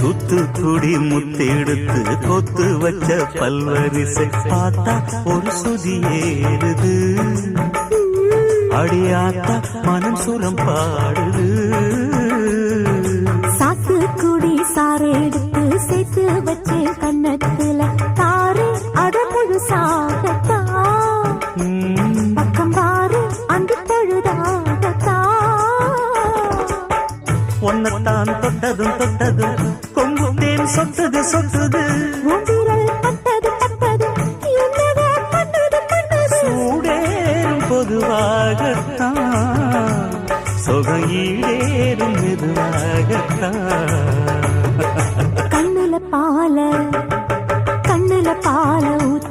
தூத்துக்குடி முத்தெடுத்து கொத்து வச்ச பல்வரிசை பார்த்தா ஒரு சுதி ஏறுது அடியாத்தா மனம் சுரம் பாடுது சாத்துக்குடி சாறு எடுத்து சேர்த்து வச்சு கண்ணத்துல தாரு அத முழுசாகத்தா பக்கம் பாரு அந்த பொழுதாகத்தா ஒன்னத்தான் தொட்டதும் தொட்டதும் கொங்கு தேன் சொட்டது சொட்டது உதிரல் பட்டது பட்டது என்னவோ பண்ணது பண்ணது சூடேறும் பொதுவாகத்தான் சொகம் ஈடேறும் மெதுவாகத்தான் கண்ணுல பால ஊத்தி